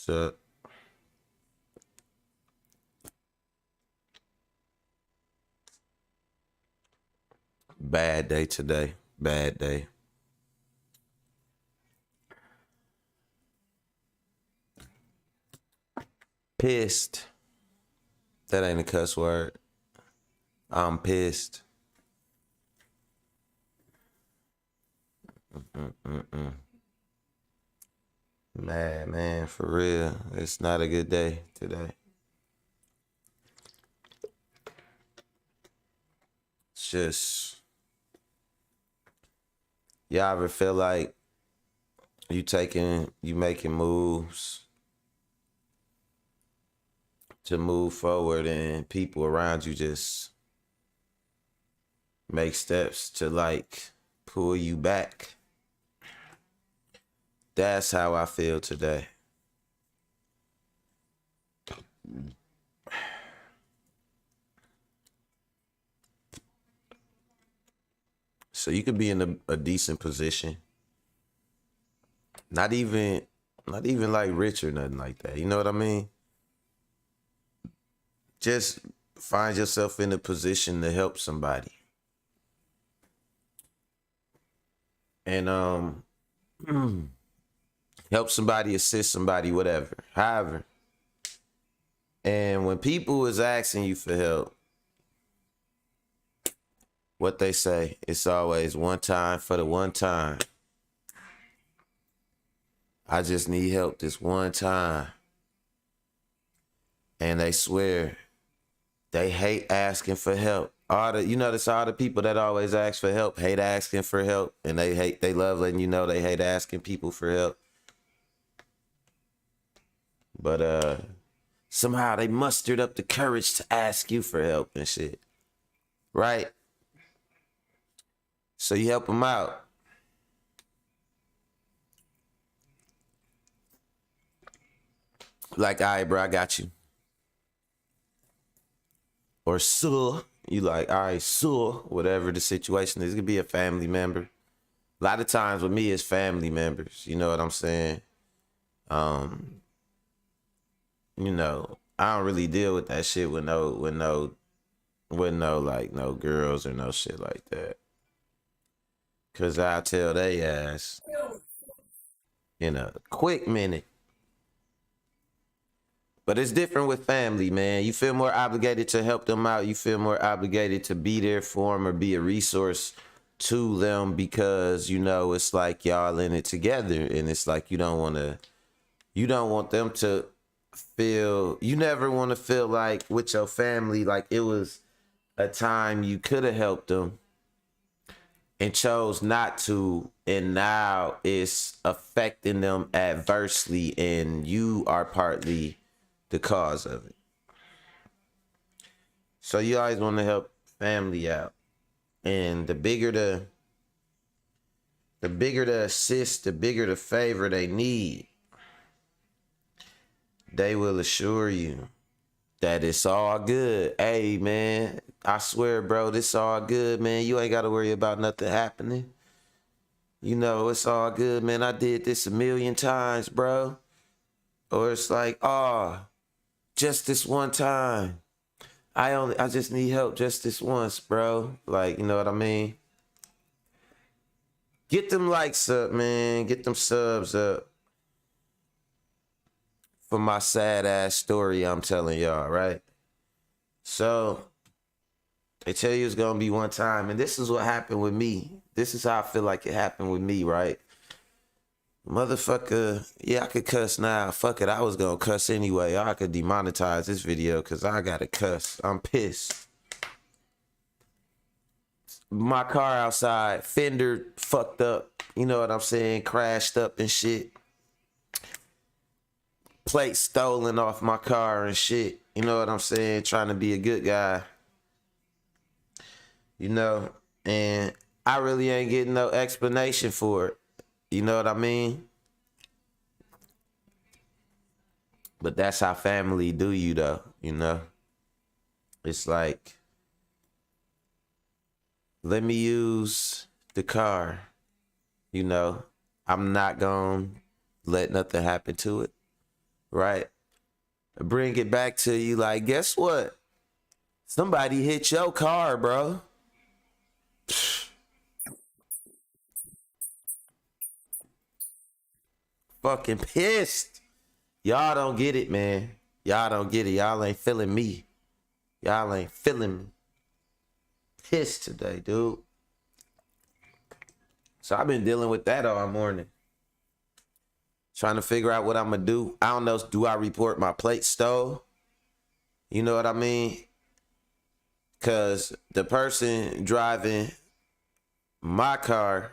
So bad day today. Bad day. Pissed. That ain't a cuss word. I'm pissed. Man, for real. It's not a good day today. It's just, y'all ever feel like you making moves to move forward and people around you just make steps to like pull you back? That's how I feel today. So you could be in a decent position. Not even like rich or nothing like that. You know what I mean? Just find yourself in a position to help somebody. And help somebody, assist somebody, whatever. However. And when people is asking you for help, what they say, it's always one time for the one time. I just need help this one time. And they swear they hate asking for help. You notice all the people that always ask for help hate asking for help, and they love letting you know they hate asking people for help. But somehow they mustered up the courage to ask you for help and shit. Right? So you help them out. Like, all right, bro, I got you. Or so you like, all right, so whatever the situation is. It could be a family member. A lot of times with me, it's family members. You know what I'm saying? You know, I don't really deal with that shit with no like no girls or no shit like that. Cause I tell they ass in a quick minute. But it's different with family, man. You feel more obligated to help them out. You feel more obligated to be there for them or be a resource to them because, you know, it's like y'all in it together. And it's like you don't want them to you never want to feel like with your family, like it was a time you could have helped them and chose not to. And now it's affecting them adversely and you are partly the cause of it. So you always want to help family out. And the bigger the assist, the bigger the favor they need, they will assure you that it's all good. Hey, man, I swear, bro, this all good, man. You ain't got to worry about nothing happening. You know, it's all good, man. I did this a million times, bro. Or it's like, oh, just this one time. I just need help just this once, bro. Like, you know what I mean? Get them likes up, man. Get them subs up for my sad ass story I'm telling y'all, right? So they tell you it's gonna be one time, and this is what happened with me. This is how I feel like it happened with me, right? Motherfucker, yeah, I could cuss now. Fuck it, I was gonna cuss anyway. I could demonetize this video because I gotta cuss. I'm pissed. My car outside, fender fucked up. You know what I'm saying? Crashed up and shit. Plates stolen off my car and shit. You know what I'm saying? Trying to be a good guy. You know? And I really ain't getting no explanation for it. You know what I mean? But that's how family do you though, you know? It's like, let me use the car. You know, I'm not gonna let nothing happen to it. right? Bring it back to you like, guess what? Somebody hit your car, bro. Fucking pissed. Y'all don't get it, man. Y'all don't get it. Y'all ain't feeling me. Y'all ain't feeling me. Pissed today, dude. So I've been dealing with that all morning. Trying to figure out what I'm gonna do. I don't know, do I report my plate stole? You know what I mean? Cause the person driving my car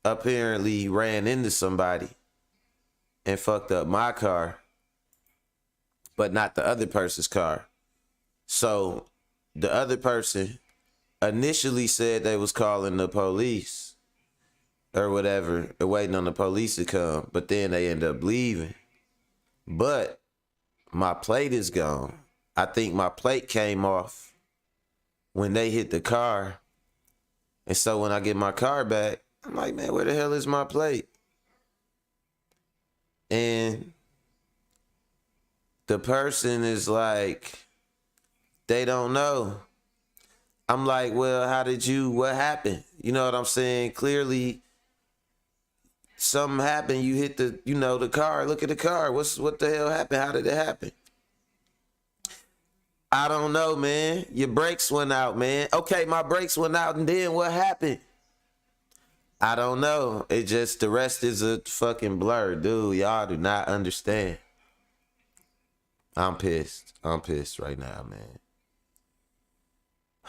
apparently ran into somebody and fucked up my car, but not the other person's car. So the other person initially said they was calling the police or whatever, or waiting on the police to come, but then they end up leaving. But my plate is gone. I think my plate came off when they hit the car. And so when I get my car back, I'm like, man, where the hell is my plate? And the person is like, they don't know. I'm like, well, what happened? You know what I'm saying? Clearly, something happened. You hit the car. Look at the car. What the hell happened? How did it happen? I don't know, man. Your brakes went out, man. Okay, my brakes went out, and then what happened? I don't know. It just, the rest is a fucking blur, dude. Y'all do not understand. I'm pissed. I'm pissed right now, man.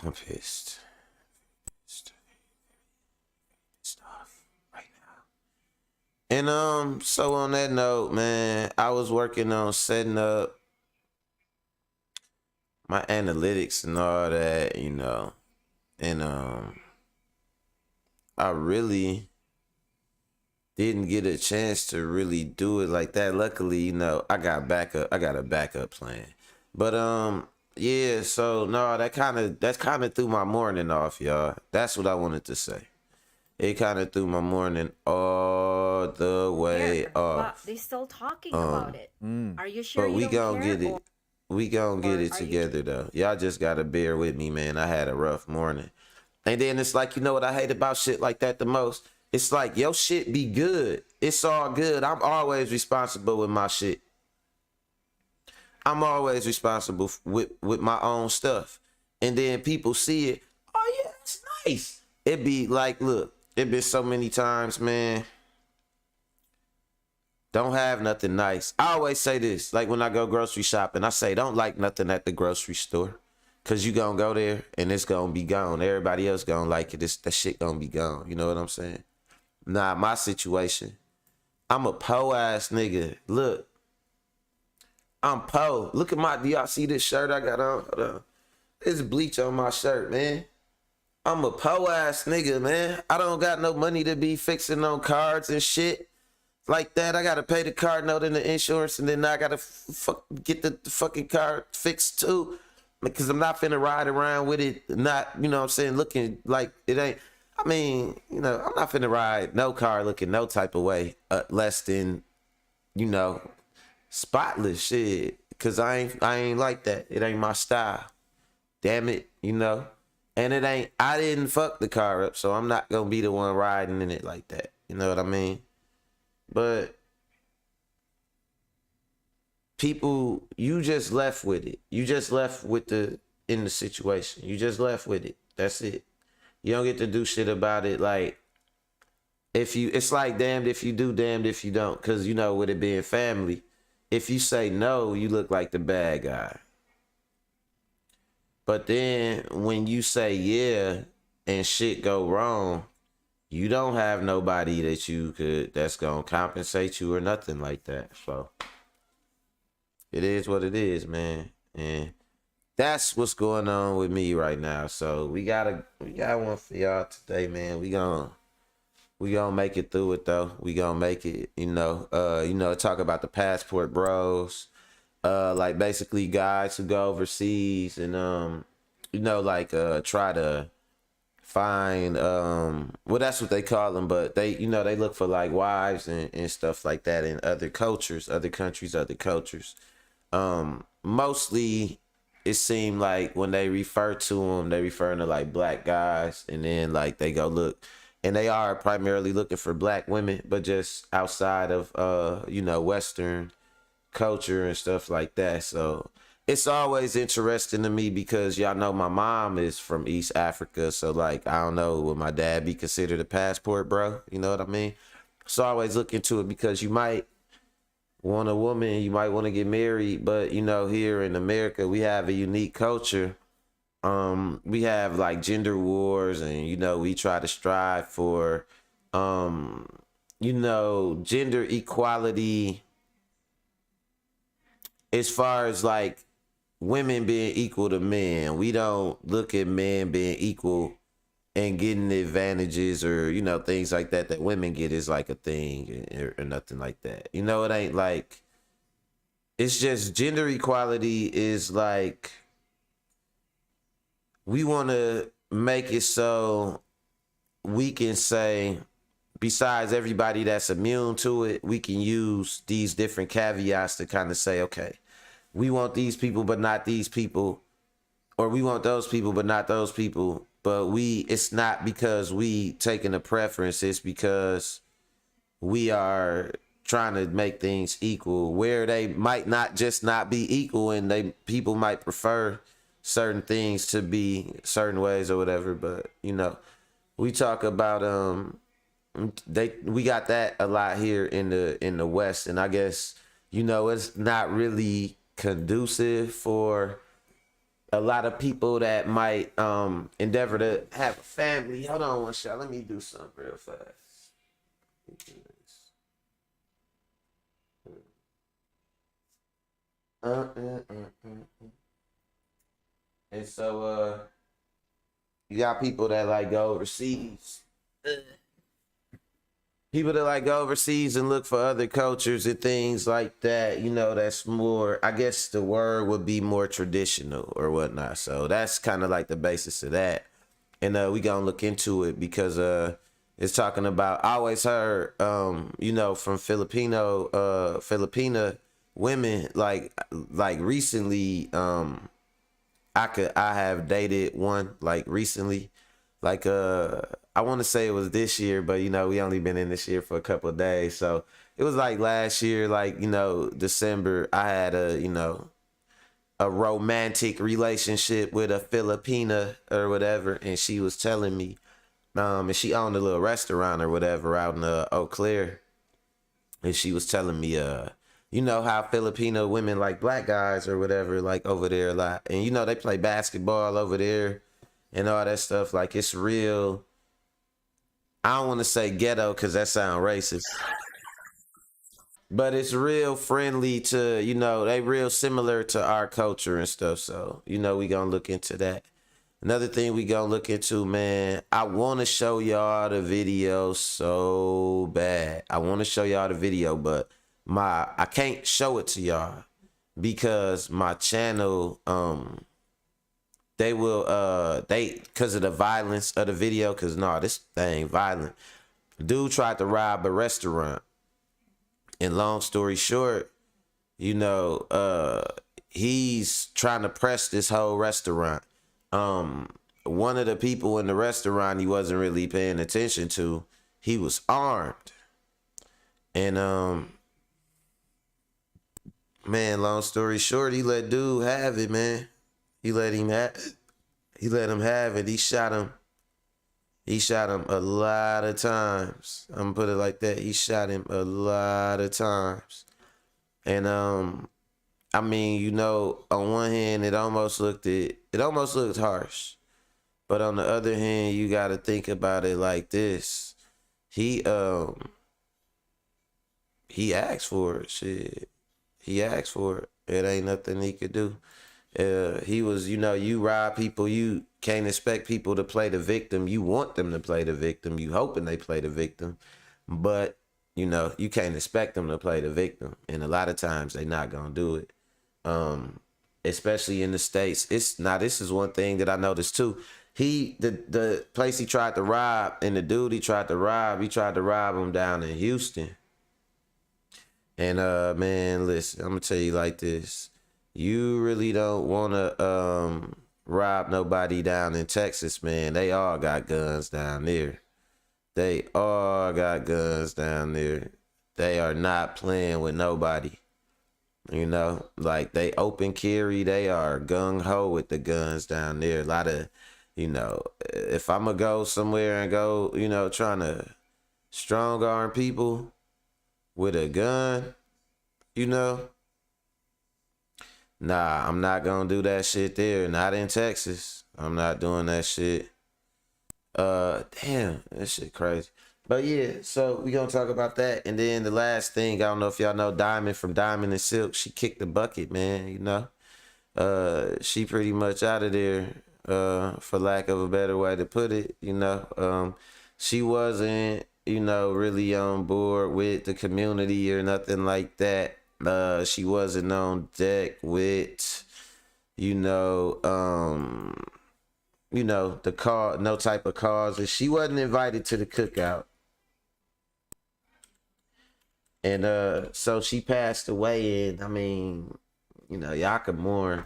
I'm pissed. Pissed off right now. And so on that note, man, I was working on setting up my analytics and all that, you know. And I really didn't get a chance to really do it like that. Luckily, you know, I got a backup plan. But yeah, so no, that kind of threw my morning off, y'all. That's what I wanted to say. It kind of threw my morning all the way off. But they still talking about it. Are you sure But you we don't gonna care? get it. We gonna get it together though. Y'all just gotta bear with me, man. I had a rough morning. And then it's like, you know what I hate about shit like that the most? It's like, your shit be good. It's all good. I'm always responsible with my shit. I'm always responsible with my own stuff. And then people see it. Oh yeah, it's nice. It be like, look, it been so many times, man. Don't have nothing nice. I always say this, like when I go grocery shopping, I say don't like nothing at the grocery store. Cause you gonna go there and it's gonna be gone. Everybody else gonna like it. That shit gonna be gone. You know what I'm saying? Nah, my situation. I'm a po ass nigga. Look, I'm po. Look at do y'all see this shirt I got on? Hold on. There's bleach on my shirt, man. I'm a po ass nigga, man. I don't got no money to be fixing on cards and shit like that. I gotta pay the card note and the insurance, and then I gotta get the fucking car fixed too. Because I'm not finna ride around with it, not, you know what I'm saying, looking like it ain't. I mean, you know, I'm not finna ride no car looking no type of way, less than, you know, spotless shit. Cause I ain't like that. It ain't my style. Damn it, you know. And I didn't fuck the car up, so I'm not gonna be the one riding in it like that. You know what I mean? But people, you just left with it. You just left with in the situation. You just left with it. That's it. You don't get to do shit about it. Like, it's like damned if you do, damned if you don't. Cause you know, with it being family, if you say no, you look like the bad guy. But then when you say yeah and shit go wrong, you don't have nobody that's gonna compensate you or nothing like that. So it is what it is, man. And that's what's going on with me right now. So we got one for y'all today, man. We gonna make it through it though. We gonna make it, talk about the passport bros. Like basically guys who go overseas and try to find well, that's what they call them, but they, you know, they look for like wives and stuff like that in other cultures, other countries, other cultures. Mostly it seemed like when they refer to them, they referring to like black guys, and then like they go look, and they are primarily looking for black women, but just outside of you know, Western culture and stuff like that. So it's always interesting to me because y'all know my mom is from East Africa. So like, I don't know, would my dad be considered a passport bro? You know what I mean? So I always look into it because you might want a woman, you might want to get married, but you know, here in America, we have a unique culture. We have like gender wars, and you know, we try to strive for um, you know, gender equality as far as like women being equal to men. We don't look at men being equal and getting the advantages or, you know, things like that that women get is like a thing, or nothing like that. You know, it ain't like, it's just gender equality is like, we want to make it so we can say, besides everybody that's immune to it, we can use these different caveats to kind of say, okay, we want these people but not these people, or we want those people but not those people. But it's not because we taking a preference, it's because we are trying to make things equal, where they might not just not be equal, and people might prefer certain things to be certain ways or whatever. But you know, we talk about we got that a lot here in the West, and I guess, you know, it's not really conducive for a lot of people that might endeavor to have a family. Hold on one shot, let me do something real fast. And so you got people that like go overseas, people that like go overseas and look for other cultures and things like that, you know, that's more, I guess the word would be more traditional or whatnot. So that's kind of like the basis of that. And we gonna look into it because it's talking about, I always heard you know, from Filipina women, like recently, I have dated one like recently, like I want to say it was this year, but you know, we only been in this year for a couple of days. So it was like last year, like, you know, December, I had a, you know, a romantic relationship with a Filipina or whatever, and she was telling me, and she owned a little restaurant or whatever out in Eau Claire, and she was telling me, you know how Filipino women like black guys or whatever, like over there a lot, and you know they play basketball over there and all that stuff. Like it's real. I don't want to say ghetto because that sounds racist, but it's real friendly to, you know, they real similar to our culture and stuff. So you know, we gonna look into that. Another thing we gonna look into, man, I want to show y'all the video so bad. I want to show y'all the video, but I can't show it to y'all because my channel, they because of the violence of the video, because no, this thing violent. Dude tried to rob a restaurant, and long story short, you know, he's trying to press this whole restaurant. One of the people in the restaurant he wasn't really paying attention to, he was armed. And man, long story short, he let dude have it, man. He let him have it. He shot him a lot of times. I'm gonna put it like that. He shot him a lot of times. And I mean, you know, on one hand it almost looked harsh. But on the other hand, you gotta think about it like this. He he asked for it. Shit. He asked for it. It ain't nothing he could do. He was, you know, you rob people, you can't expect people to play the victim. You want them to play the victim. You hoping they play the victim. But, you know, you can't expect them to play the victim. And a lot of times they not gonna do it. Especially in the States. This is one thing that I noticed too. The place he tried to rob, and the dude he tried to rob him down in Houston. And man, listen, I'm gonna tell you like this. You really don't wanna rob nobody down in Texas, man. They all got guns down there. They all got guns down there. They are not playing with nobody. You know, like they open carry, they are gung ho with the guns down there. A lot of, you know, if I'm gonna go somewhere and go, you know, trying to strong arm people with a gun, you know, nah, I'm not gonna do that shit there. Not in Texas. I'm not doing that shit. Damn, that shit crazy. But yeah, so we gonna talk about that. And then the last thing, I don't know if y'all know Diamond from Diamond and Silk. She kicked the bucket, man, you know. She pretty much out of there, for lack of a better way to put it, you know. She wasn't, you know, really on board with the community or nothing like that. She wasn't on deck with, you know, the call, no type of cause, and she wasn't invited to the cookout. And so she passed away, and I mean, you know, y'all can mourn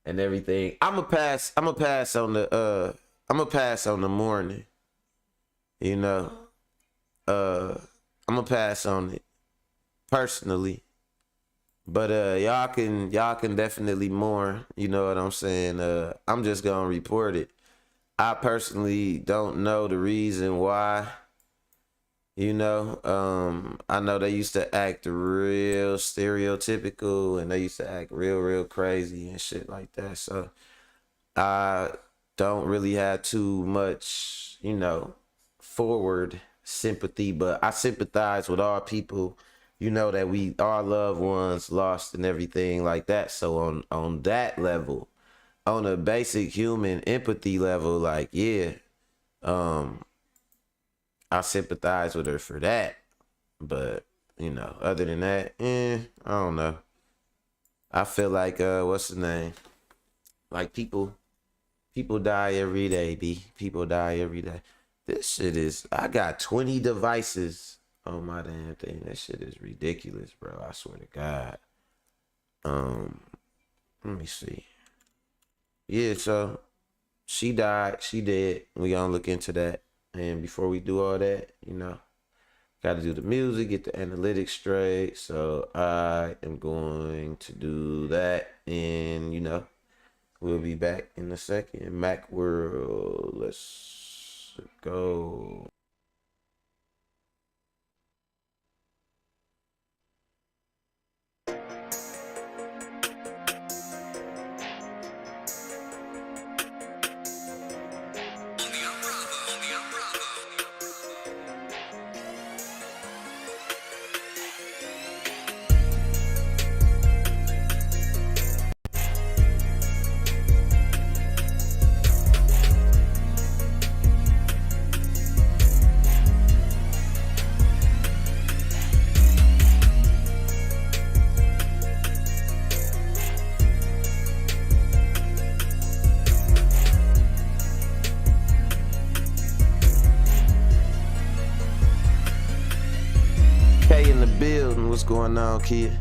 and everything. I'm gonna pass on the mourning. You know, I'm gonna pass on it personally. But y'all can definitely mourn. You know what I'm saying? I'm just gonna report it. I personally don't know the reason why. You know, I know they used to act real stereotypical, and they used to act real crazy and shit like that. So I don't really have too much, you know, forward sympathy, but I sympathize with all people, you know, that we, our loved ones lost and everything like that. So on that level, on a basic human empathy level, like, yeah, I sympathize with her for that. But, you know, other than that, I don't know. I feel like, what's the name? Like people die every day, B. People die every day. This shit is, I got 20 devices on my damn thing. That shit is ridiculous, bro. I swear to God. Let me see. Yeah, so she died. She dead. We gonna look into that. And before we do all that, you know, got to do the music, get the analytics straight. So I am going to do that. And, you know, we'll be back in a second. Mac World, let's go. K in the building, what's going on, kid?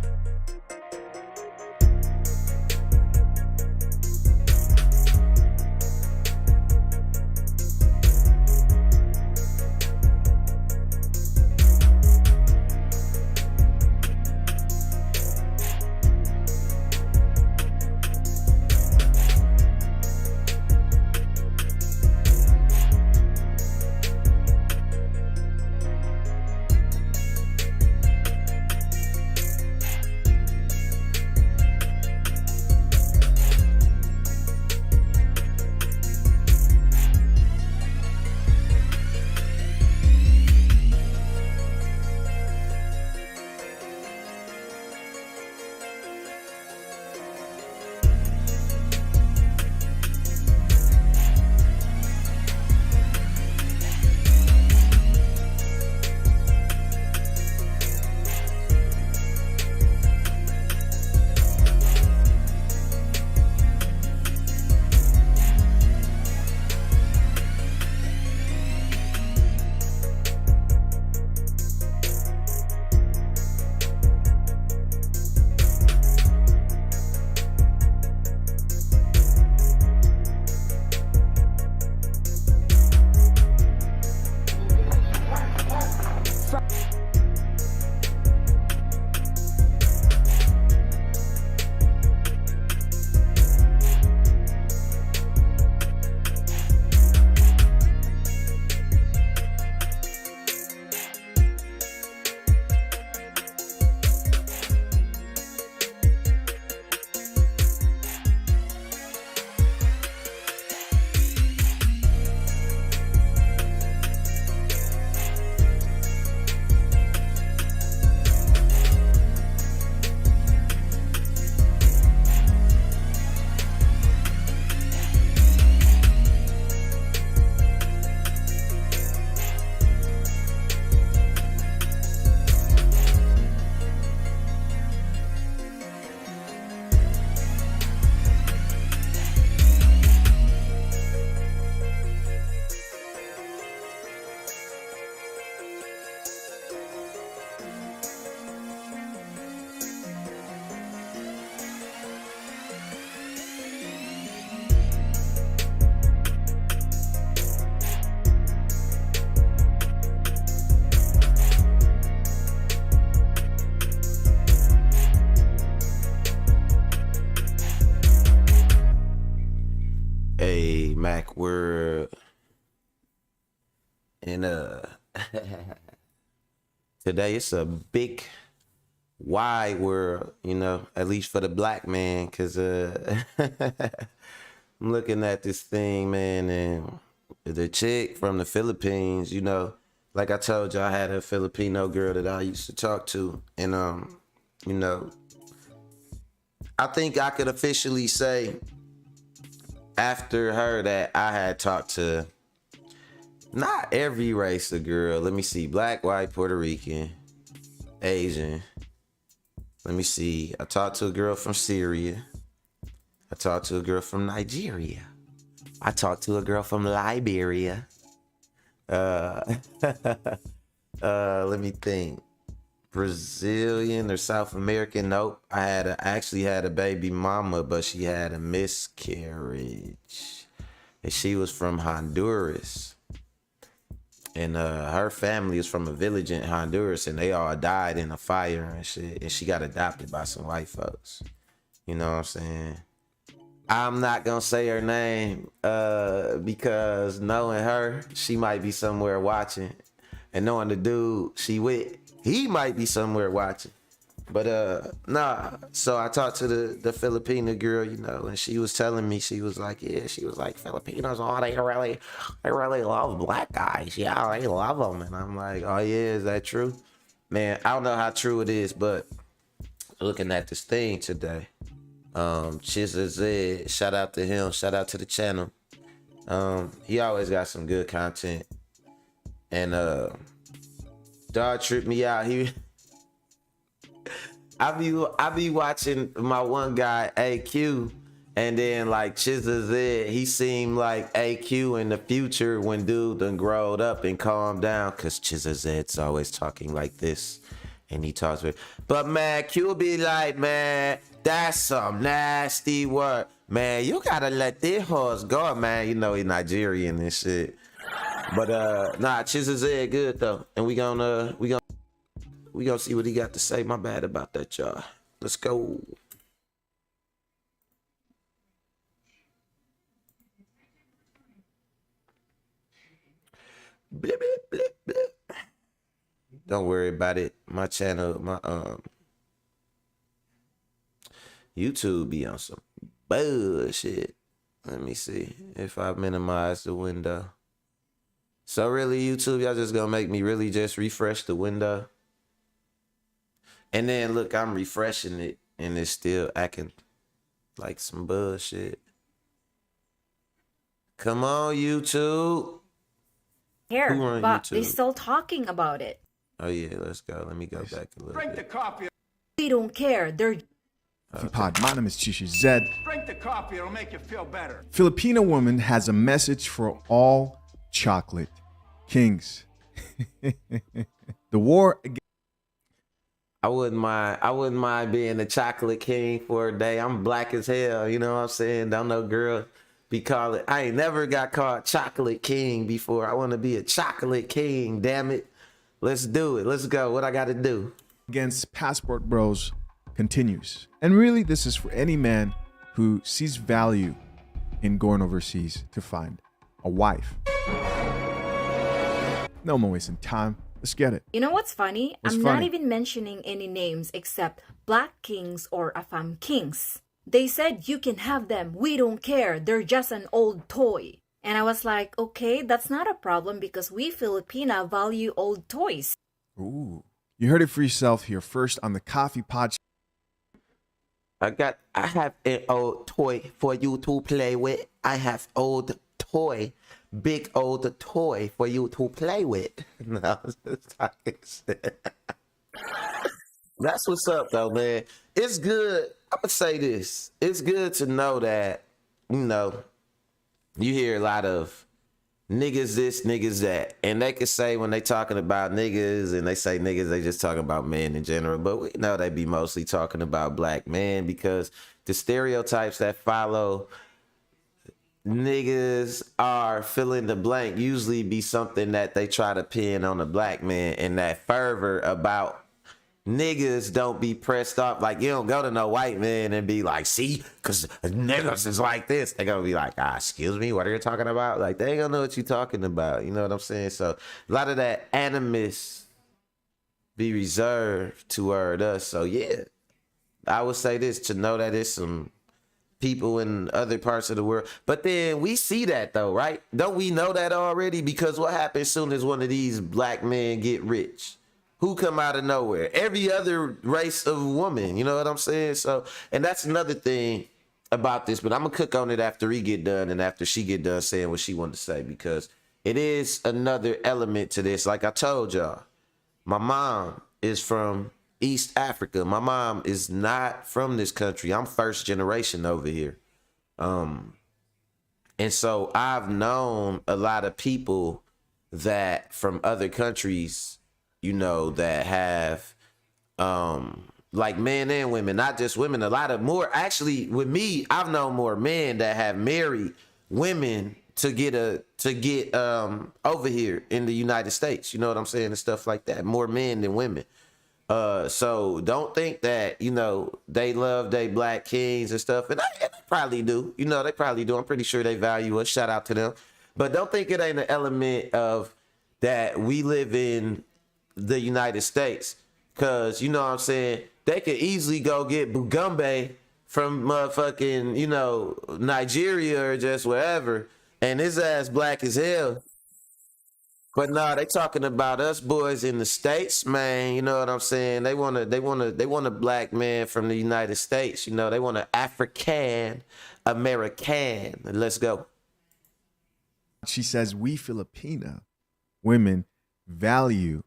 Mac World. And today it's a big wide world, you know, at least for the black man, cause I'm looking at this thing, man, and the chick from the Philippines, you know, like I told you, I had a Filipino girl that I used to talk to, and you know, I think I could officially say after her that I had talked to not every race of girl. Let me see, black, white, Puerto Rican, Asian. Let me see. I talked to a girl from Syria. I talked to a girl from Nigeria. I talked to a girl from Liberia. Let me think. Brazilian or South American? Nope. I actually had a baby mama, but she had a miscarriage, and she was from Honduras. And her family is from a village in Honduras, and they all died in a fire and shit. And she got adopted by some white folks. You know what I'm saying? I'm not gonna say her name because knowing her, she might be somewhere watching, and knowing the dude she with, he might be somewhere watching. But nah. So I talked to the Filipino girl, you know, and she was telling me, she was like, yeah, she was like, Filipinos, oh, they really love black guys. Yeah, they love them. And I'm like, oh yeah, is that true? Man, I don't know how true it is, but looking at this thing today, Chizza Zed, shout out to him, shout out to the channel. He always got some good content. And dog tripped me out. I be watching my one guy AQ, and then like Chizza Zed, he seemed like AQ in the future when dude done growed up and calmed down, cause Chizza Zed's always talking like this, and he talks with. But man, Q be like, man, that's some nasty word, man. You gotta let this horse go, man. You know he Nigerian and shit. But nah, Chizza Zed good though, and we gonna see what he got to say. My bad about that, y'all. Let's go. Blip, blip, blip, blip. Don't worry about it. My channel, my YouTube be on some bullshit. Let me see if I minimize the window. So really, YouTube, y'all just gonna make me really just refresh the window? And then look, I'm refreshing it and it's still acting like some bullshit. Come on, YouTube. Here, Who on but YouTube? they're still talking about it. Oh yeah, let's go. Let me go back a little Drink the bit. coffee. We don't care. They're Pod. My name is Chisha Zed. Drink the coffee. It'll make you feel better. Filipino woman has a message for all chocolate kings. The war against I wouldn't mind being a chocolate king for a day. I'm black as hell, you know what I'm saying? Don't no girl be calling. I ain't never got called chocolate king before. I want to be a chocolate king, damn it. Let's do it. Let's go. What I got to do? passport bros continues. And really, this is for any man who sees value in going overseas to find a wife. No more wasting time. Let's get it. You know what's funny? What's I'm funny? not even mentioning any names except Black Kings or Afam Kings. They said you can have them. We don't care. They're just an old toy. And I was like, okay, that's not a problem because we Filipina value old toys. Ooh. You heard it for yourself here first on the Coffee Pod. I have an old toy for you to play with. I have old toy, big old toy for you to play with. No, I was just talking shit. That's what's up though, man. It's good. I'm gonna say this. It's good to know that, you know, you hear a lot of niggas this, niggas that. And they can say when they talking about niggas and they say niggas, they just talking about men in general. But we know they be mostly talking about black men because the stereotypes that follow niggas are fill in the blank usually be something that they try to pin on a black man, and that fervor about niggas don't be pressed off. Like, you don't go to no white man and be like, see, because niggas is like this. They gonna be like, excuse me, what are you talking about? Like, they ain't gonna know what you talking about. You know what I'm saying? So a lot of that animus be reserved toward us. So yeah, I would say this, to know that it's some people in other parts of the world. But then we see that though, right? Don't we know that already? Because what happens soon as one of these black men get rich? Who come out of nowhere? Every other race of woman, you know what I'm saying? So, and that's another thing about this, but I'm gonna cook on it after he get done and after she get done saying what she wanted to say, because it is another element to this. Like I told y'all, my mom is from East Africa. My mom is not from this country. I'm first generation over here. And so I've known a lot of people that from other countries, you know, that have like men and women, not just women, a lot of more. Actually, with me, I've known more men that have married women to get over here in the United States. You know what I'm saying? And stuff like that. More men than women. So don't think that, you know, they love they black kings and stuff. And they probably do. You know, they probably do. I'm pretty sure they value us. Shout out to them. But don't think it ain't an element of that we live in the United States. Cause you know what I'm saying? They could easily go get Bugumbe from motherfucking, you know, Nigeria or just wherever. And his ass black as hell. But nah, they talking about us boys in the States, man. You know what I'm saying? They want a black man from the United States. You know, they want an African American. Let's go. She says we Filipina women value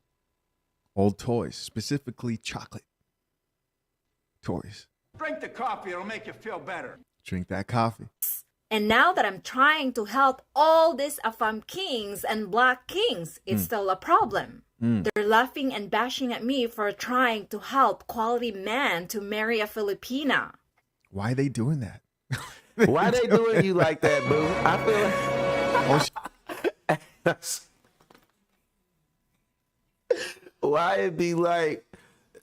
old toys, specifically chocolate toys. Drink the coffee, it'll make you feel better. Drink that coffee. And now that I'm trying to help all these Afam kings and black kings, it's still a problem. They're laughing and bashing at me for trying to help quality man to marry a Filipina. Why are they doing that? Why they doing you like that, boo? I feel like why it be like,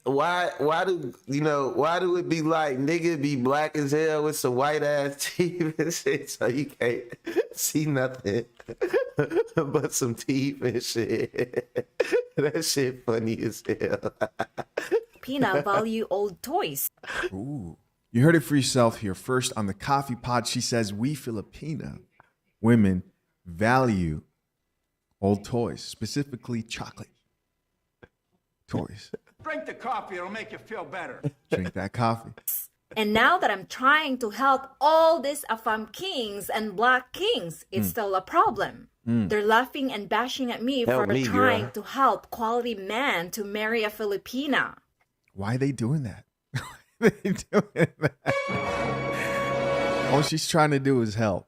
why do it be like nigga be black as hell with some white ass teeth and shit, so you can't see nothing but some teeth and shit. That shit funny as hell. Filipina value old toys. Ooh. You heard it for yourself here. First on the Coffee Pod, she says we Filipina women value old toys, specifically chocolate toys. Drink the coffee, it'll make you feel better. Drink that coffee. And now that I'm trying to help all these Afam kings and black kings, it's still a problem. They're laughing and bashing at me Help for me, trying girl. to help quality man to marry a Filipina. Why are they doing that? Why are they doing that? All she's trying to do is help.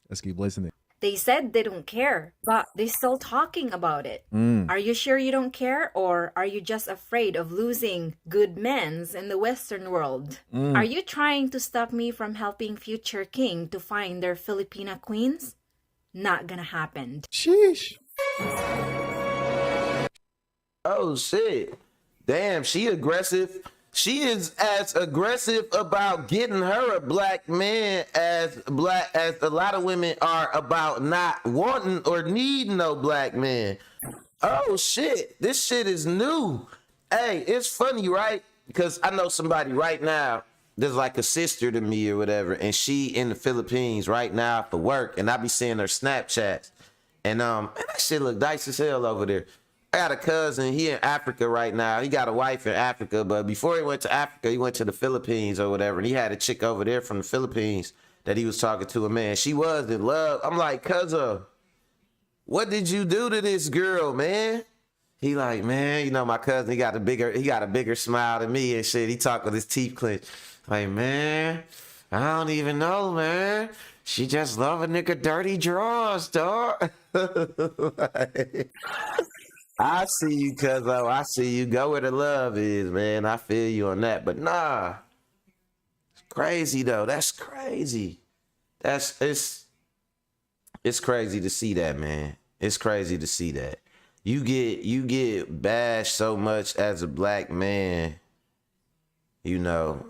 Let's keep listening. They said they don't care, but they're still talking about it. Are you sure you don't care, or are you just afraid of losing good men's in the Western world? Are you trying to stop me from helping future king to find their Filipina queens? Not gonna happen. Sheesh. Oh shit. Damn, she aggressive. She is as aggressive about getting her a black man as a lot of women are about not wanting or needing no black man. Oh shit, this shit is new. Hey, it's funny, right? Because I know somebody right now that's like a sister to me or whatever, and she in the Philippines right now for work, and I be seeing her Snapchats, and man, that shit look nice as hell over there. I got a cousin, he in Africa right now. He got a wife in Africa, but before he went to Africa, he went to the Philippines or whatever, and he had a chick over there from the Philippines that he was talking to, a man. She was in love. I'm like, cousin, what did you do to this girl, man? He like, man, you know, my cousin, he got a bigger smile than me and shit. He talk with his teeth clenched. Like, man, I don't even know, man. She just love a nigga dirty drawers, dog. Like, I see you, cuzzo. I see you. Go where the love is, man. I feel you on that. But nah, it's crazy though. That's crazy. It's crazy to see that, man. It's crazy to see that. you get bashed so much as a black man, you know.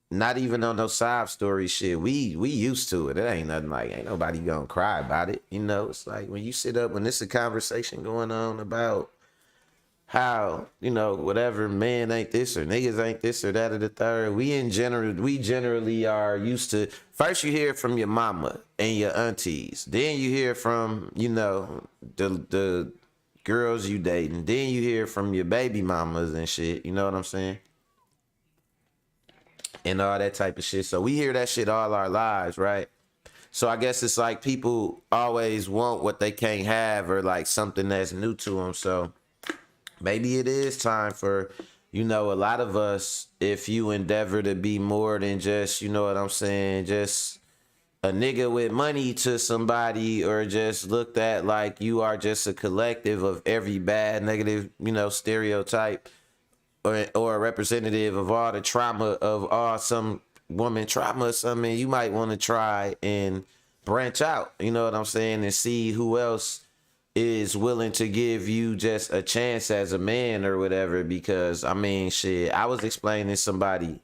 Not even on no sob story shit. We used to it. It ain't nothing like ain't nobody gonna cry about it. You know, it's like when you sit up when there's a conversation going on about how, you know, whatever man ain't this or niggas ain't this or that or the third. We generally are used to first you hear from your mama and your aunties. Then you hear from, you know, the girls you dating. Then you hear from your baby mamas and shit. You know what I'm saying? And all that type of shit. So we hear that shit all our lives, right? So I guess it's like people always want what they can't have or like something that's new to them. So maybe it is time for, you know, a lot of us, if you endeavor to be more than just, you know what I'm saying, just a nigga with money to somebody, or just looked at like you are just a collective of every bad, negative, you know, stereotype, or a representative of all the trauma of all some woman trauma or something, you might want to try and branch out, you know what I'm saying, and see who else is willing to give you just a chance as a man or whatever. Because I mean, shit, I was explaining to somebody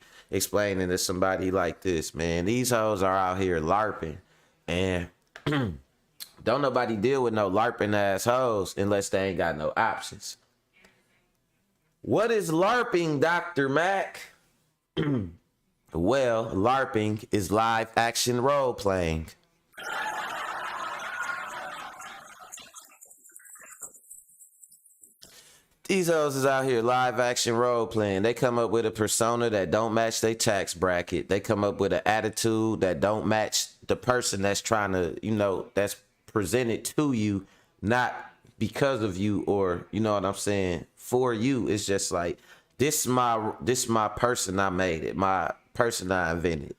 like this, man, these hoes are out here LARPing, and don't nobody deal with no LARPing ass hoes unless they ain't got no options. What is LARPing, Dr. Mac? Well, LARPing is live action role playing. These hoes is out here live action role playing. They come up with a persona that don't match their tax bracket. They come up with an attitude that don't match the person that's trying to, you know, that's presented to you, not because of you, or you know what I'm saying, for you. It's just like this is my person. I made it. My person I invented.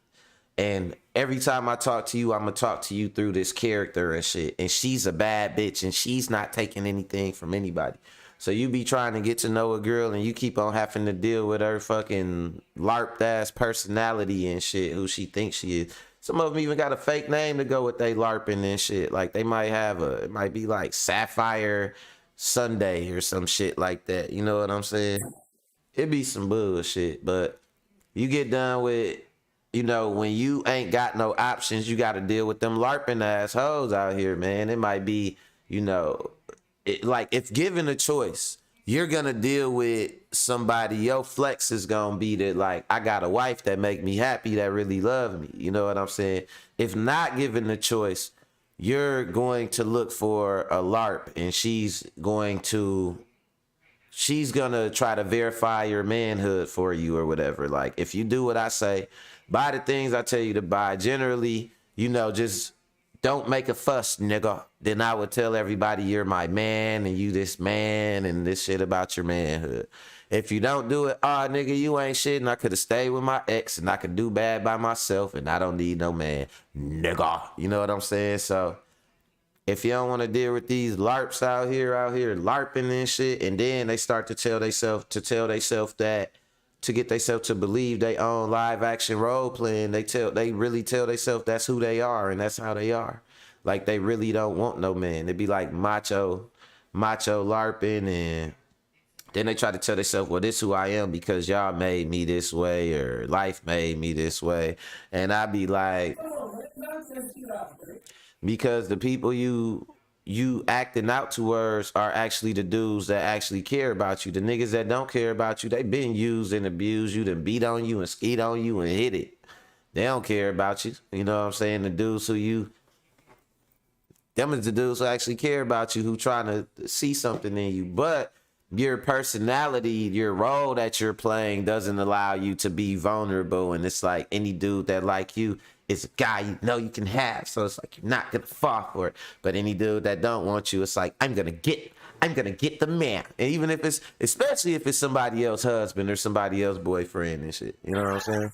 And every time I talk to you, I'm gonna talk to you through this character and shit. And she's a bad bitch, and she's not taking anything from anybody. So you be trying to get to know a girl, and you keep on having to deal with her fucking LARPed ass personality and shit, who she thinks she is. Some of them even got a fake name to go with they LARPing and shit. Like they might have it might be like Sapphire Sunday or some shit like that. You know what I'm saying? It be some bullshit, but you get done with, you know, when you ain't got no options, you got to deal with them LARPing ass hoes out here, man. It might be, you know, like if given a choice, you're gonna deal with somebody, your flex is gonna be that, like, I got a wife that make me happy, that really love me. You know what I'm saying? If not given the choice, you're going to look for a LARP, and she's gonna try to verify your manhood for you or whatever. Like, if you do what I say, buy the things I tell you to buy, generally, you know, just don't make a fuss, nigga. Then I would tell everybody you're my man and you this man and this shit about your manhood. If you don't do it, nigga, you ain't shit, and I could have stayed with my ex, and I could do bad by myself, and I don't need no man, nigga. You know what I'm saying? So if you don't want to deal with these LARPs out here LARPing and shit, and then they start to tell themselves that, to get themselves to believe they own live action role playing, they really tell themselves that's who they are and that's how they are. Like they really don't want no man. They be like macho LARPing, and then they try to tell themselves, well, this who I am because y'all made me this way, or life made me this way. And I be like, because the people you acting out towards are actually the dudes that actually care about you. The niggas that don't care about you, they been used and abused you, then beat on you and skeet on you and hit it. They don't care about you. You know what I'm saying? The dudes them is the dudes who actually care about you, who trying to see something in you. But your personality, your role that you're playing doesn't allow you to be vulnerable. And it's like any dude that like you is a guy you know you can have. So it's like you're not gonna fall for it. But any dude that don't want you, it's like I'm gonna get the man. And even if especially if it's somebody else's husband or somebody else's boyfriend and shit. You know what I'm saying?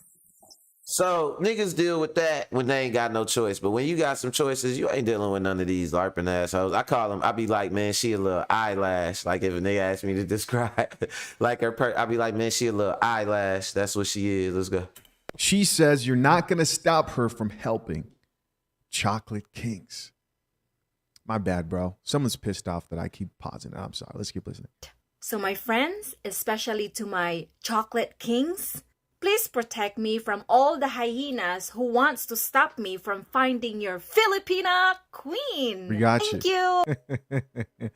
So niggas deal with that when they ain't got no choice. But when you got some choices, you ain't dealing with none of these LARPing assholes. I call them, I be like, man, she a little eyelash. Like if they ask me to describe like her I be like, man, she a little eyelash. That's what she is. Let's go. She says you're not going to stop her from helping chocolate kings. My bad, bro. Someone's pissed off that I keep pausing. I'm sorry. Let's keep listening. So, my friends, especially to my chocolate kings, please protect me from all the hyenas who wants to stop me from finding your Filipina queen. We got Thank you. you.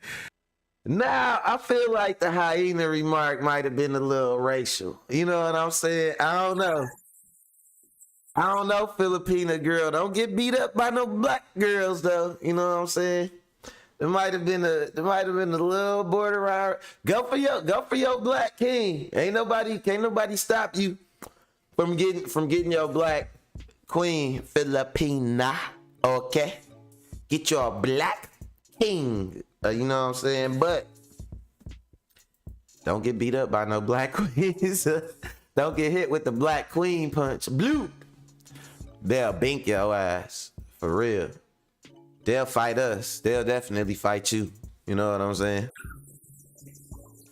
Now, I feel like the hyena remark might have been a little racial. You know what I'm saying? I don't know. I don't know, Filipina girl. Don't get beat up by no black girls, though. You know what I'm saying? There might have been a little border around. Go for your black king. Can't nobody stop you from getting your black queen, Filipina. Okay, get your black king. You know what I'm saying? But don't get beat up by no black queens. Don't get hit with the black queen punch. Blue. They'll bink your ass. For real. They'll fight us. They'll definitely fight you. You know what I'm saying?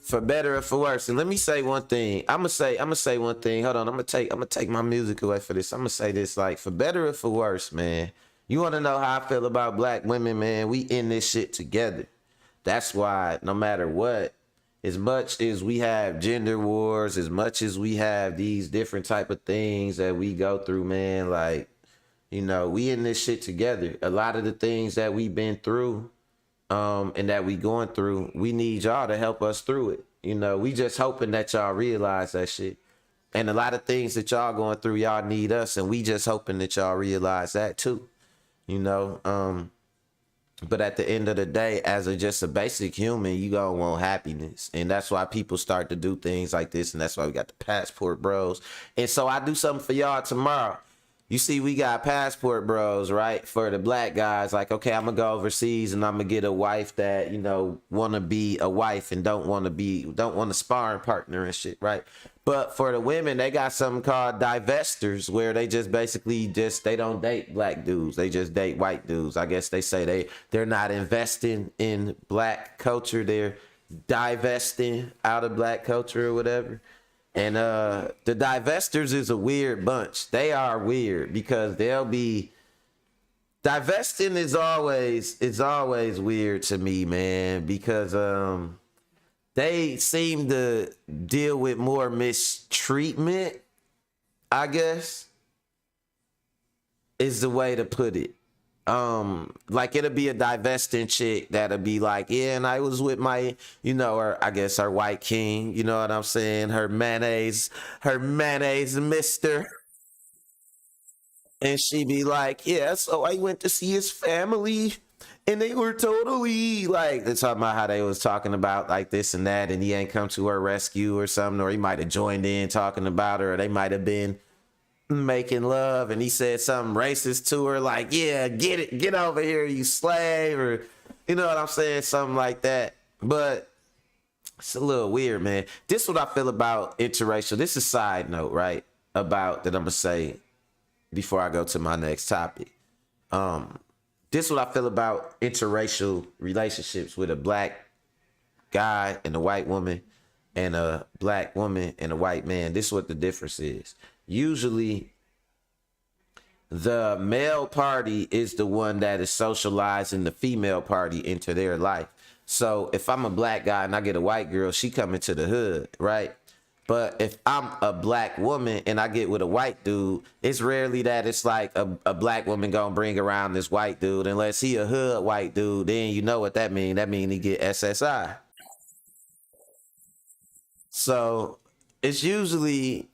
For better or for worse. And let me say one thing. I'ma say one thing. Hold on. I'm gonna take my music away for this. I'm gonna say this, like, for better or for worse, man. You wanna know how I feel about black women, man? We in this shit together. That's why no matter what, as much as we have gender wars, as much as we have these different type of things that we go through, man, like, you know, we in this shit together. A lot of the things that we've been through, and that we going through, we need y'all to help us through it. You know, we just hoping that y'all realize that shit. And a lot of things that y'all going through, y'all need us, and we just hoping that y'all realize that too. You know, but at the end of the day, as just a basic human, you gonna want happiness. And that's why people start to do things like this. And that's why we got the passport bros. And so I do something for y'all tomorrow. You see, we got passport bros, right? For the black guys, like, okay, I'm gonna go overseas and I'm gonna get a wife that, you know, wanna be a wife and don't want a sparring partner and shit, right? But for the women, they got something called divestors, where they just basically they don't date black dudes. They just date white dudes. I guess they say they're not investing in black culture. They're divesting out of black culture or whatever. And the divestors is a weird bunch. They are weird because they'll be divesting is always weird to me, man, because they seem to deal with more mistreatment, I guess, is the way to put it. Like, it'll be a divesting chick that'll be like, yeah, and I was with my, you know, or I guess her white king, you know what I'm saying? Her mayonnaise mister. And she be like, yeah, so I went to see his family and they were totally like, they're talking about how they was talking about like this and that, and he ain't come to her rescue or something, or he might have joined in talking about her, or they might have been making love and he said something racist to her, like, yeah, get over here, you slave, or you know what I'm saying, something like that. But it's a little weird, man. This is what I feel about interracial. This is a side note, right, about that I'm gonna say before I go to my next topic. This is what I feel about interracial relationships with a black guy and a white woman and a black woman and a white man. This is what the difference is. Usually the male party is the one that is socializing the female party into their life. So if I'm a black guy and I get a white girl, she come into the hood, right? But if I'm a black woman and I get with a white dude, it's rarely that it's like a black woman gonna bring around this white dude. Unless he a hood white dude, then you know what that mean. That mean he get SSI. So it's usually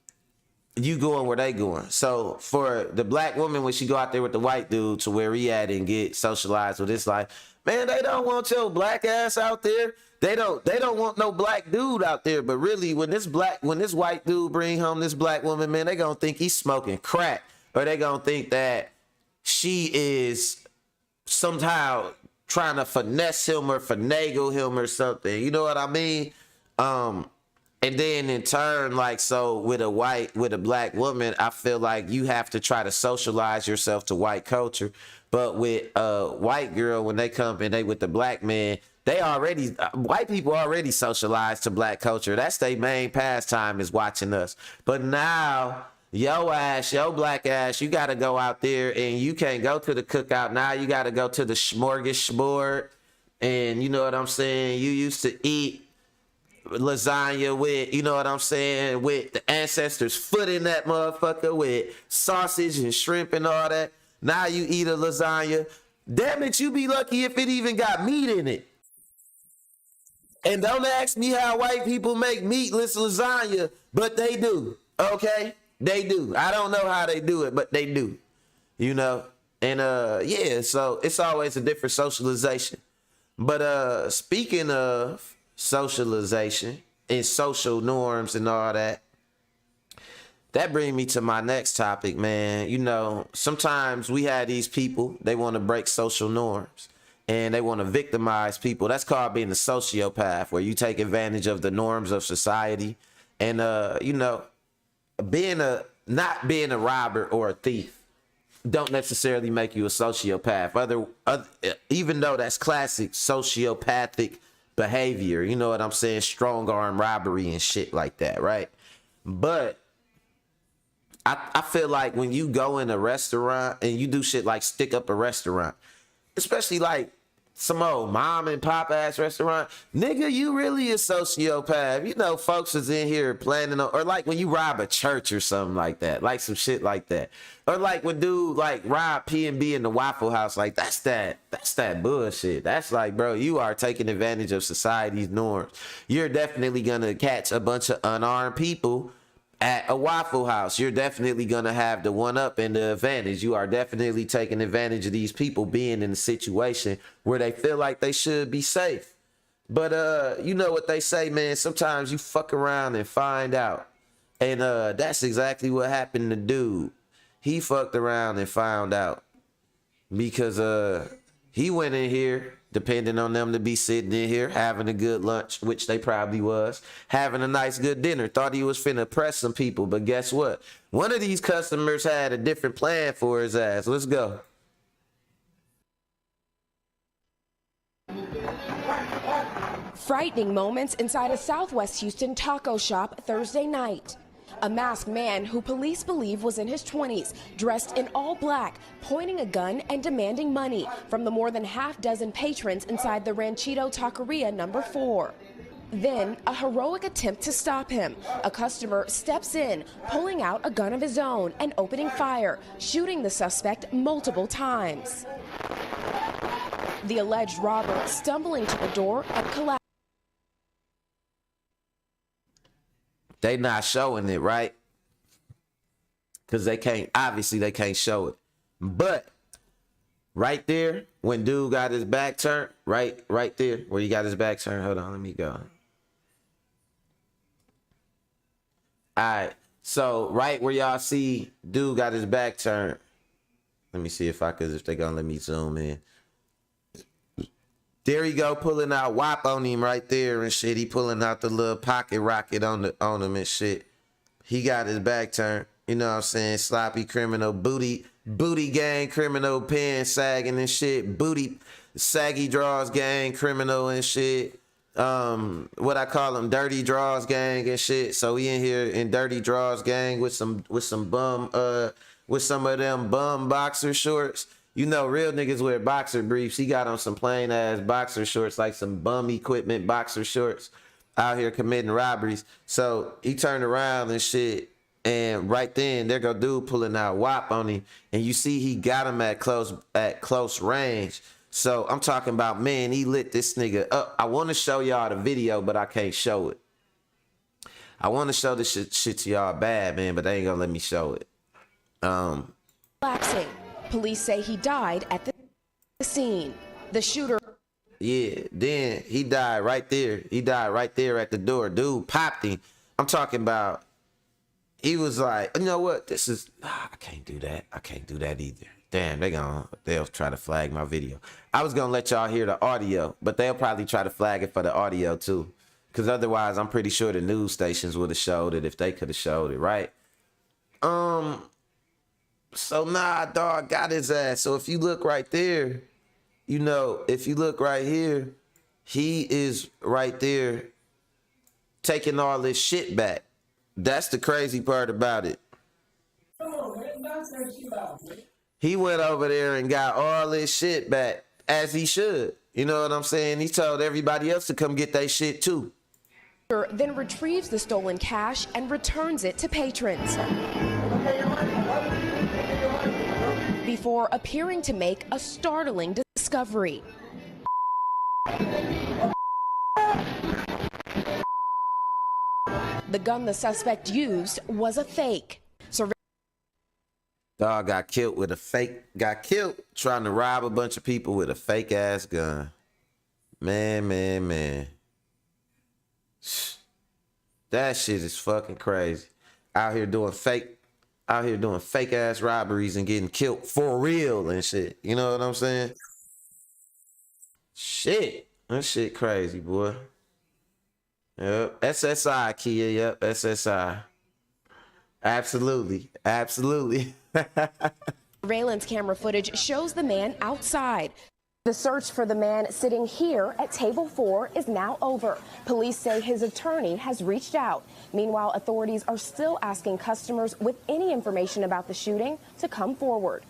you going where they going. So for the black woman, when she go out there with the white dude to where he at and get socialized with, it's like, man, they don't want your black ass out there. They don't want no black dude out there. But really, when this white dude bring home this black woman, man, they gonna think he's smoking crack, or they gonna think that she is somehow trying to finesse him or finagle him or something. You know what I mean? And then in turn, like, so with a black woman, I feel like you have to try to socialize yourself to white culture. But with a white girl, when they come and they with the black man, white people already socialized to black culture. That's their main pastime, is watching us. But now Yo ass, yo black ass, you gotta go out there and you can't go to the cookout. Now you gotta go to the smorgasbord. And you know what I'm saying? You used to eat lasagna with, you know what I'm saying, with the ancestors' foot in that motherfucker with sausage and shrimp and all that. Now you eat a lasagna. Damn it, you be lucky if it even got meat in it. And don't ask me how white people make meatless lasagna, but they do. Okay? They do. I don't know how they do it, but they do. You know? And yeah, so it's always a different socialization. But speaking of socialization and social norms and all that, that brings me to my next topic, man. You know, sometimes we have these people, they want to break social norms and they want to victimize people. That's called being a sociopath, where you take advantage of the norms of society. And you know, not being a robber or a thief don't necessarily make you a sociopath. Even though that's classic sociopathic behavior, you know what I'm saying? Strong arm robbery and shit like that, right? But I feel like when you go in a restaurant and you do shit like stick up a restaurant, especially like some old mom and pop ass restaurant, nigga, you really a sociopath. You know, folks is in here planning on, or like when you rob a church or something like that, like some shit like that. Or like when dude like rob P&B in the Waffle House, like that's that bullshit. That's like, bro, you are taking advantage of society's norms. You're definitely gonna catch a bunch of unarmed people at a Waffle House. You're definitely gonna have the one up and the advantage. You are definitely taking advantage of these people being in a situation where they feel like they should be safe. But you know what they say, man, sometimes you fuck around and find out. And that's exactly what happened to dude. He fucked around and found out. Because he went in here, depending on them to be sitting in here, having a good lunch, which they probably was, having a nice good dinner, thought he was finna press some people, but guess what? One of these customers had a different plan for his ass. Let's go. Frightening moments inside a Southwest Houston taco shop Thursday night. A masked man who police believe was in his 20s, dressed in all black, pointing a gun and demanding money from the more than half dozen patrons inside the Ranchito Taqueria number 4. Then, a heroic attempt to stop him. A customer steps in, pulling out a gun of his own and opening fire, shooting the suspect multiple times. The alleged robber stumbling to the door and collapsing. They not showing it, right? Because they can't show it. But right there, when dude got his back turned, right there, where he got his back turned, hold on, let me go. All right, so right where y'all see dude got his back turned. Let me see if they gonna let me zoom in. There he go, pulling out WAP on him right there and shit. He pulling out the little pocket rocket on him and shit. He got his back turned. You know what I'm saying? Sloppy criminal, booty gang criminal, pants sagging and shit. Saggy draws gang criminal and shit. What I call him, dirty draws gang and shit. So he in here in dirty draws gang with some of them bum boxer shorts. You know, real niggas wear boxer briefs. He got on some plain ass boxer shorts, like some bum equipment boxer shorts, out here committing robberies. So he turned around and shit, and right then there go dude pulling out WAP on him, and you see he got him at close range. So I'm talking about, man, he lit this nigga up. I want to show y'all the video, but I can't show it. I want to show this shit to y'all bad, man, but they ain't gonna let me show it. Collapsing. Police say he died at the scene. The shooter. Yeah, then he died right there. He died right there at the door. Dude popped him. I'm talking about, he was like, you know what? I can't do that. I can't do that either. Damn, they'll try to flag my video. I was gonna let y'all hear the audio, but they'll probably try to flag it for the audio too. Cause otherwise I'm pretty sure the news stations would have showed it if they could have showed it, right? So nah, dog got his ass. So if you look right there, you know, if you look right here, he is right there taking all this shit back. That's the crazy part about it. He went over there and got all this shit back, as he should. You know what I'm saying? He told everybody else to come get their shit too. Then retrieves the stolen cash and returns it to patrons before appearing to make a startling discovery. The gun the suspect used was a fake. Dog got killed trying to rob a bunch of people with a fake ass gun. Man. That shit is fucking crazy. Out here doing fake ass robberies and getting killed for real and shit. You know what I'm saying? Shit. That shit crazy, boy. Yep. SSI, Kia. Yep. SSI. Absolutely. Surveillance camera footage shows the man outside. The search for the man sitting here at table 4 is now over. Police say his attorney has reached out. Meanwhile, authorities are still asking customers with any information about the shooting to come forward.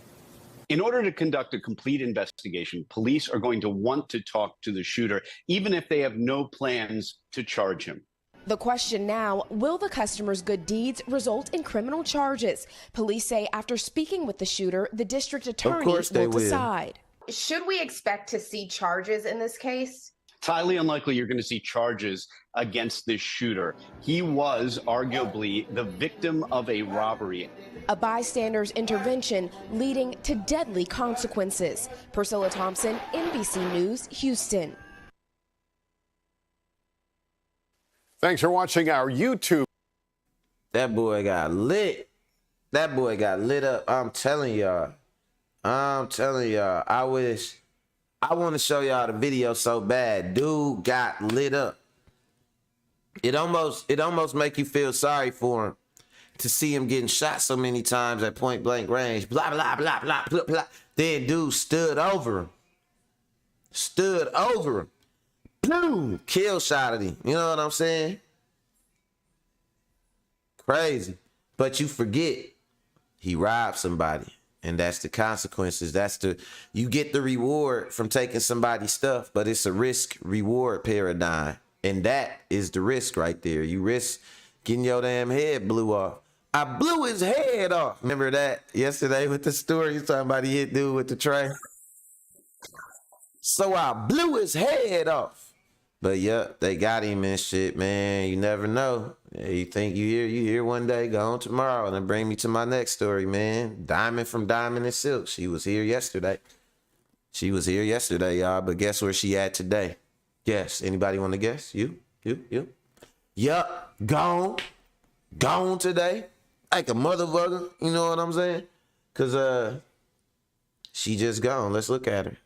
In order to conduct a complete investigation, police are going to want to talk to the shooter, even if they have no plans to charge him. The question now, will the customer's good deeds result in criminal charges? Police say after speaking with the shooter, the district attorney will decide. Should we expect to see charges in this case? It's highly unlikely you're going to see charges against this shooter. He was arguably the victim of a robbery. A bystander's intervention leading to deadly consequences. Priscilla Thompson, NBC News, Houston. Thanks for watching our YouTube. That boy got lit. That boy got lit up. I'm telling y'all. I want to show y'all the video so bad. Dude got lit up. It almost make you feel sorry for him to see him getting shot so many times at point blank range. Blah, blah, blah, blah, blah, blah. Then dude stood over him. Boom! Kill shot at him. You know what I'm saying? Crazy. But you forget he robbed somebody. And that's the consequences. You get the reward from taking somebody's stuff, but it's a risk reward paradigm. And that is the risk right there. You risk getting your damn head blew off. I blew his head off. Remember that yesterday with the story? You talking about he hit dude with the train? So I blew his head off. But yeah, they got him and shit, man. You never know. Yeah, you think you hear one day, go on tomorrow, and then bring me to my next story, man. Diamond from Diamond and Silk. She was here yesterday. Y'all. But guess where she at today? Guess. Anybody want to guess? You? Yup. Gone today. Like a motherfucker. You know what I'm saying? Cause she just gone. Let's look at her.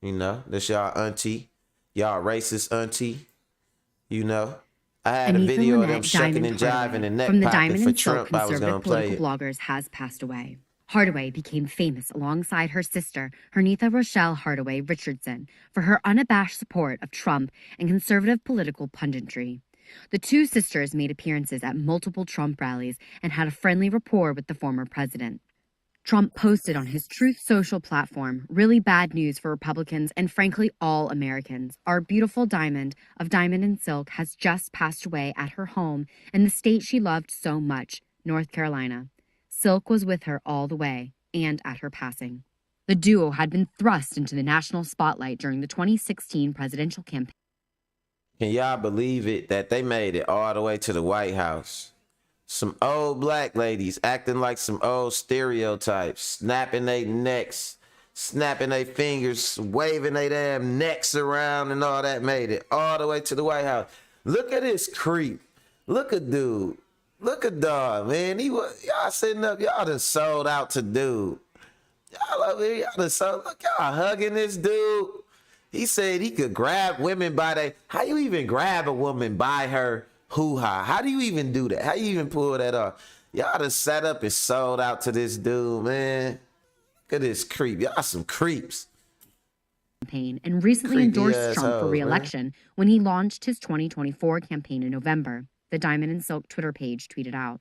You know, that's y'all auntie. Y'all racist auntie, you know. I had a video of them shucking and jiving and neck popping for Trump. I was going to play it. Bloggers has passed away. Hardaway became famous alongside her sister, Hernitha Rochelle Hardaway Richardson, for her unabashed support of Trump and conservative political punditry. The two sisters made appearances at multiple Trump rallies and had a friendly rapport with the former president. Trump posted on his Truth Social platform, "Really bad news for Republicans and frankly all Americans. Our beautiful Diamond of Diamond and Silk has just passed away at her home in the state she loved so much, North Carolina. Silk was with her all the way and at her passing." The duo had been thrust into the national spotlight during the 2016 presidential campaign. Can y'all believe it that they made it all the way to the White House? Some old black ladies acting like some old stereotypes, snapping their necks, snapping their fingers, waving their damn necks around and all that, made it all the way to the White House. Look at this creep. Look at dude. Look at dog, man. Y'all sitting up, y'all done sold out to dude. Y'all over here, y'all done sold, look, y'all hugging this dude. He said he could grab women by their, how you even grab a woman by her hoo-ha? How do you even do that? How you even pull that off? Y'all done sat up and sold out to this dude, man. Look at this creep. Y'all some creeps. And recently Creepy endorsed Trump for asshole, re-election when he launched his 2024 campaign in November, the Diamond and Silk Twitter page tweeted out.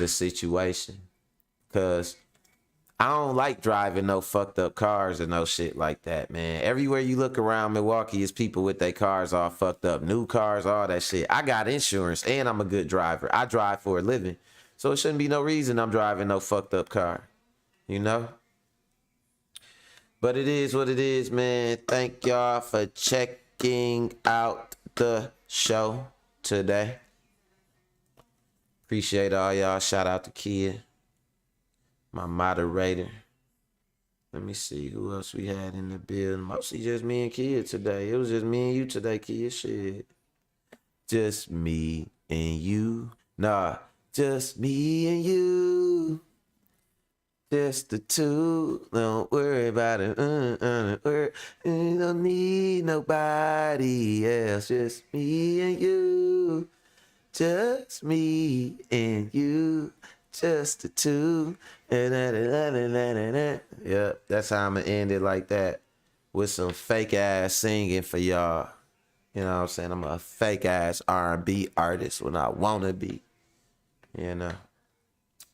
the situation. Cause I don't like driving no fucked up cars or no shit like that, man. Everywhere you look around Milwaukee is people with their cars all fucked up. New cars, all that shit. I got insurance and I'm a good driver. I drive for a living. So it shouldn't be no reason I'm driving no fucked up car. You know? But it is what it is, man. Thank y'all for checking out the show today. Appreciate all y'all. Shout out to Kia, my moderator. Let me see who else we had in the building. Mostly just me and Kia today. It was just me and you today, Kia. Shit. Just me and you. Nah, just me and you. Just the two. Don't worry about it. You don't need nobody else. Just me and you. Just me and you. Just the two. Yep, that's how I'm gonna end it, like that, with some fake ass singing for y'all. You know what I'm saying? I'm a fake ass R&B artist when I wanna be. You know.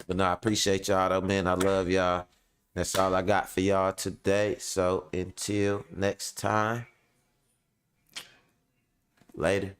But no, I appreciate y'all though, man. I love y'all. That's all I got for y'all today. So until next time, later.